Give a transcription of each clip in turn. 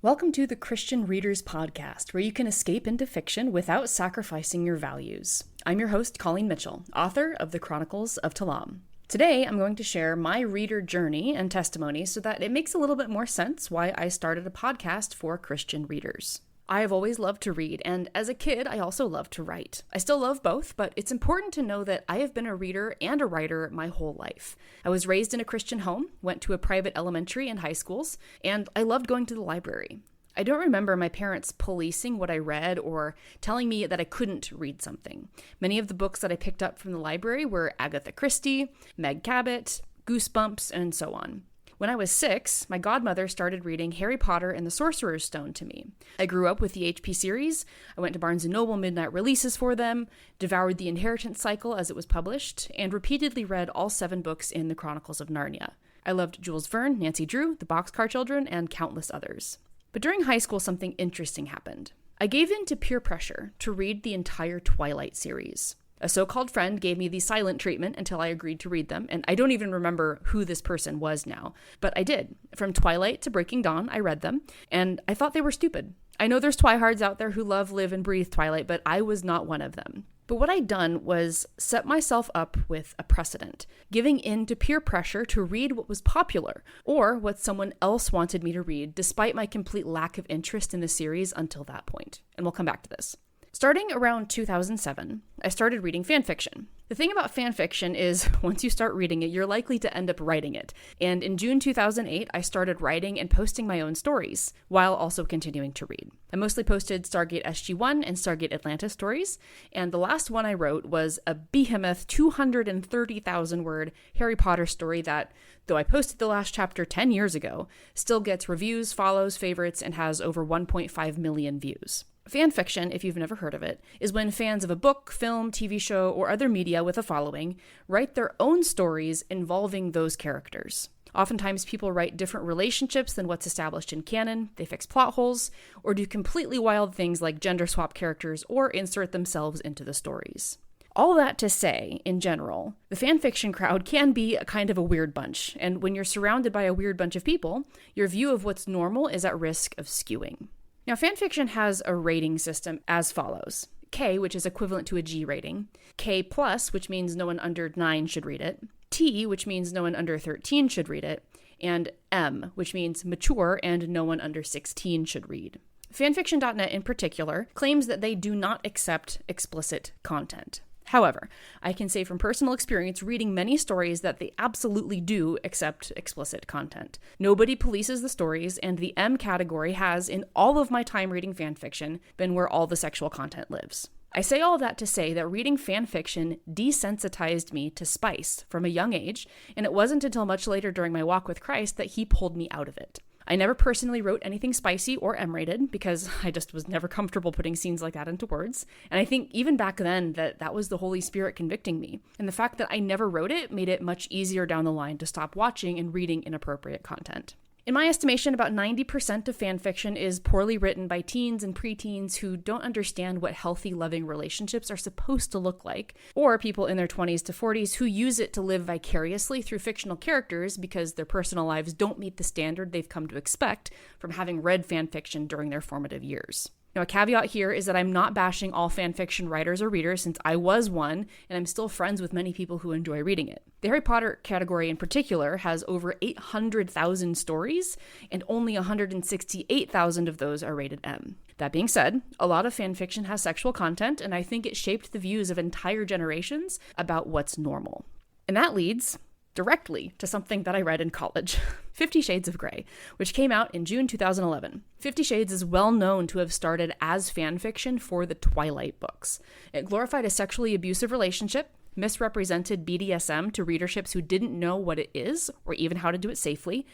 Welcome to the Christian Readers Podcast, where you can escape into fiction without sacrificing your values. I'm your host, Colleen Mitchell, author of the Chronicles of Talam. Today, I'm going to share my reader journey and testimony so that it makes a little bit more sense why I started a podcast for Christian readers. I have always loved to read, and as a kid, I also loved to write. I still love both, but it's important to know that I have been a reader and a writer my whole life. I was raised in a Christian home, went to a private elementary and high schools, and I loved going to the library. I don't remember my parents policing what I read or telling me that I couldn't read something. Many of the books that I picked up from the library were Agatha Christie, Meg Cabot, Goosebumps, and so on. When I was 6, my godmother started reading Harry Potter and the Sorcerer's Stone to me. I grew up with the HP series. I went to Barnes & Noble midnight releases for them, devoured the Inheritance cycle as it was published, and repeatedly read all 7 books in the Chronicles of Narnia. I loved Jules Verne, Nancy Drew, the Boxcar Children, and countless others. But during high school, something interesting happened. I gave in to peer pressure to read the entire Twilight series. A so-called friend gave me the silent treatment until I agreed to read them, and I don't even remember who this person was now. But I did. From Twilight to Breaking Dawn, I read them, and I thought they were stupid. I know there's Twihards out there who love, live, and breathe Twilight, but I was not one of them. But what I'd done was set myself up with a precedent, giving in to peer pressure to read what was popular, or what someone else wanted me to read, despite my complete lack of interest in the series until that point. And we'll come back to this. Starting around 2007, I started reading fanfiction. The thing about fanfiction is, once you start reading it, you're likely to end up writing it. And in June 2008, I started writing and posting my own stories, while also continuing to read. I mostly posted Stargate SG-1 and Stargate Atlantis stories, and the last one I wrote was a behemoth 230,000-word Harry Potter story that, though I posted the last chapter 10 years ago, still gets reviews, follows, favorites, and has over 1.5 million views. Fanfiction, if you've never heard of it, is when fans of a book, film, TV show, or other media with a following write their own stories involving those characters. Oftentimes, people write different relationships than what's established in canon, they fix plot holes, or do completely wild things like gender swap characters or insert themselves into the stories. All that to say, in general, the fanfiction crowd can be a kind of a weird bunch, and when you're surrounded by a weird bunch of people, your view of what's normal is at risk of skewing. Now, fanfiction has a rating system as follows. K, which is equivalent to a G rating. K+, which means no one under 9 should read it. T, which means no one under 13 should read it. And M, which means mature and no one under 16 should read. Fanfiction.net in particular claims that they do not accept explicit content. However, I can say from personal experience reading many stories that they absolutely do accept explicit content. Nobody polices the stories, and the M category has, in all of my time reading fanfiction, been where all the sexual content lives. I say all that to say that reading fanfiction desensitized me to spice from a young age, and it wasn't until much later during my walk with Christ that he pulled me out of it. I never personally wrote anything spicy or M-rated because I just was never comfortable putting scenes like that into words. And I think even back then that was the Holy Spirit convicting me. And the fact that I never wrote it made it much easier down the line to stop watching and reading inappropriate content. In my estimation, about 90% of fanfiction is poorly written by teens and preteens who don't understand what healthy, loving relationships are supposed to look like, or people in their 20s to 40s who use it to live vicariously through fictional characters because their personal lives don't meet the standard they've come to expect from having read fanfiction during their formative years. Now, a caveat here is that I'm not bashing all fanfiction writers or readers since I was one, and I'm still friends with many people who enjoy reading it. The Harry Potter category in particular has over 800,000 stories, and only 168,000 of those are rated M. That being said, a lot of fanfiction has sexual content, and I think it shaped the views of entire generations about what's normal. And that leads directly to something that I read in college, 50 Shades of Grey, which came out in June 2011. 50 Shades is well known to have started as fanfiction for the Twilight books. It glorified a sexually abusive relationship, misrepresented BDSM to readerships who didn't know what it is or even how to do it safely,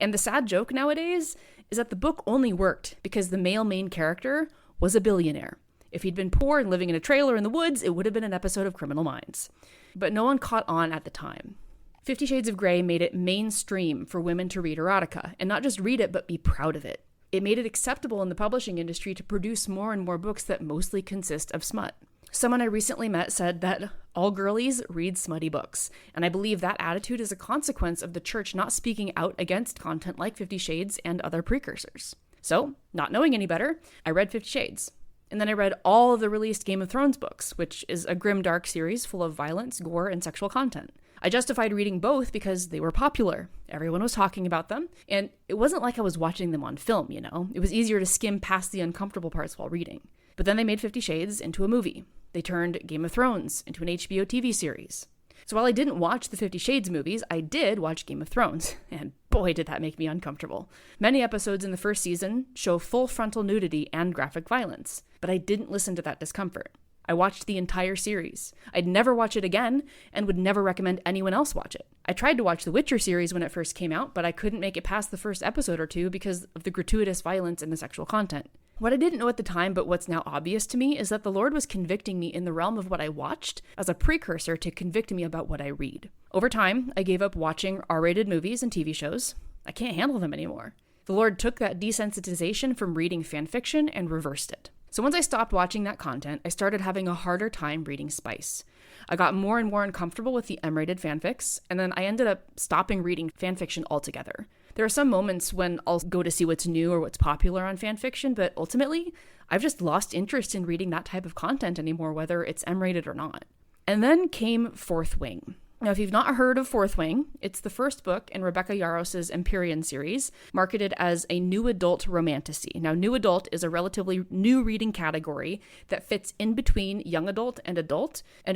and the sad joke nowadays is that the book only worked because the male main character was a billionaire. If he'd been poor and living in a trailer in the woods, it would have been an episode of Criminal Minds. But no one caught on at the time. 50 Shades of Grey made it mainstream for women to read erotica, and not just read it, but be proud of it. It made it acceptable in the publishing industry to produce more and more books that mostly consist of smut. Someone I recently met said that all girlies read smutty books, and I believe that attitude is a consequence of the church not speaking out against content like 50 Shades and other precursors. So, not knowing any better, I read 50 Shades. And then I read all of the released Game of Thrones books, which is a grim, dark series full of violence, gore, and sexual content. I justified reading both because they were popular. Everyone was talking about them, and it wasn't like I was watching them on film, you know? It was easier to skim past the uncomfortable parts while reading. But then they made 50 Shades into a movie. They turned Game of Thrones into an HBO TV series. So while I didn't watch the 50 Shades movies, I did watch Game of Thrones, and boy did that make me uncomfortable. Many episodes in the first season show full frontal nudity and graphic violence, but I didn't listen to that discomfort. I watched the entire series. I'd never watch it again, and would never recommend anyone else watch it. I tried to watch the Witcher series when it first came out, but I couldn't make it past the first episode or two because of the gratuitous violence and the sexual content. What I didn't know at the time, but what's now obvious to me, is that the Lord was convicting me in the realm of what I watched as a precursor to convict me about what I read. Over time, I gave up watching R-rated movies and TV shows. I can't handle them anymore. The Lord took that desensitization from reading fan fiction and reversed it. So once I stopped watching that content, I started having a harder time reading spice. I got more and more uncomfortable with the M-rated fanfics, and then I ended up stopping reading fanfiction altogether. There are some moments when I'll go to see what's new or what's popular on fanfiction, but ultimately, I've just lost interest in reading that type of content anymore, whether it's M-rated or not. And then came Fourth Wing. Now, if you've not heard of Fourth Wing, it's the first book in Rebecca Yaros's Empyrean series, marketed as a new adult romantasy. Now, new adult is a relatively new reading category that fits in between young adult, and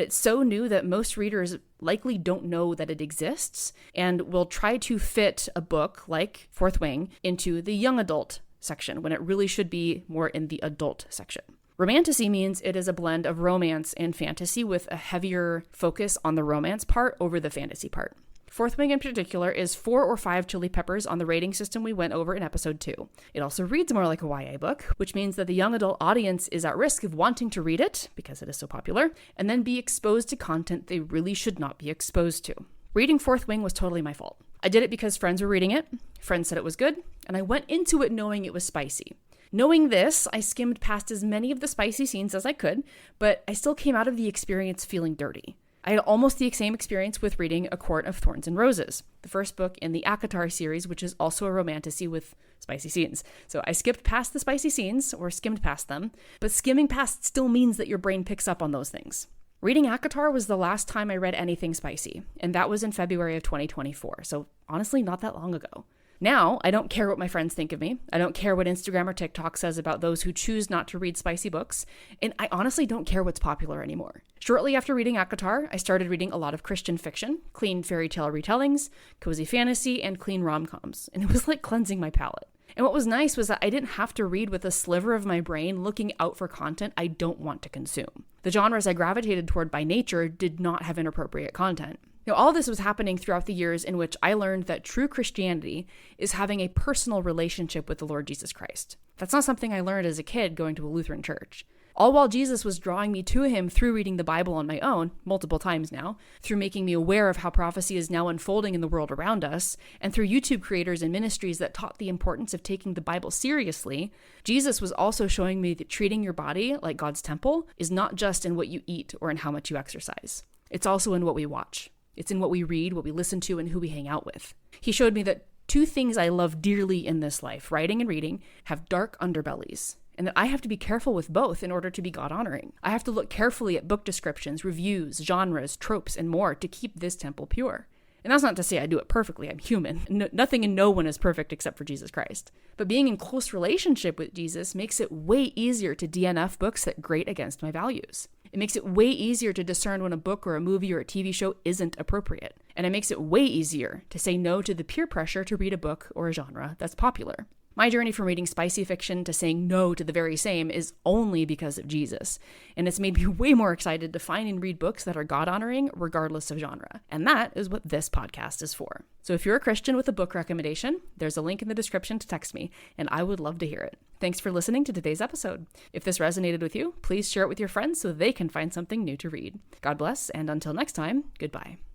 it's so new that most readers likely don't know that it exists and will try to fit a book like Fourth Wing into the young adult section when it really should be more in the adult section. Romantasy means it is a blend of romance and fantasy with a heavier focus on the romance part over the fantasy part. Fourth Wing in particular is 4 or 5 chili peppers on the rating system we went over in episode 2. It also reads more like a YA book, which means that the young adult audience is at risk of wanting to read it, because it is so popular, and then be exposed to content they really should not be exposed to. Reading Fourth Wing was totally my fault. I did it because friends were reading it, friends said it was good, and I went into it knowing it was spicy. Knowing this, I skimmed past as many of the spicy scenes as I could, but I still came out of the experience feeling dirty. I had almost the same experience with reading A Court of Thorns and Roses, the first book in the ACOTAR series, which is also a romantasy with spicy scenes. So I skipped past the spicy scenes, or skimmed past them, but skimming past still means that your brain picks up on those things. Reading ACOTAR was the last time I read anything spicy, and that was in February of 2024, so honestly not that long ago. Now, I don't care what my friends think of me. I don't care what Instagram or TikTok says about those who choose not to read spicy books, and I honestly don't care what's popular anymore. Shortly after reading ACOTAR, I started reading a lot of Christian fiction, clean fairy tale retellings, cozy fantasy, and clean rom-coms, and it was like cleansing my palate. And what was nice was that I didn't have to read with a sliver of my brain looking out for content I don't want to consume. The genres I gravitated toward by nature did not have inappropriate content. Now, all this was happening throughout the years in which I learned that true Christianity is having a personal relationship with the Lord Jesus Christ. That's not something I learned as a kid going to a Lutheran church. All while Jesus was drawing me to him through reading the Bible on my own, multiple times now, through making me aware of how prophecy is now unfolding in the world around us, and through YouTube creators and ministries that taught the importance of taking the Bible seriously, Jesus was also showing me that treating your body like God's temple is not just in what you eat or in how much you exercise. It's also in what we watch. It's in what we read, what we listen to, and who we hang out with. He showed me that 2 things I love dearly in this life, writing and reading, have dark underbellies, and that I have to be careful with both in order to be God-honoring. I have to look carefully at book descriptions, reviews, genres, tropes, and more to keep this temple pure. And that's not to say I do it perfectly. I'm human. Nothing and no one is perfect except for Jesus Christ. But being in close relationship with Jesus makes it way easier to DNF books that grate against my values. It makes it way easier to discern when a book or a movie or a TV show isn't appropriate. And it makes it way easier to say no to the peer pressure to read a book or a genre that's popular. My journey from reading spicy fiction to saying no to the very same is only because of Jesus. And it's made me way more excited to find and read books that are God-honoring regardless of genre. And that is what this podcast is for. So if you're a Christian with a book recommendation, there's a link in the description to text me, and I would love to hear it. Thanks for listening to today's episode. If this resonated with you, please share it with your friends so they can find something new to read. God bless, and until next time, goodbye.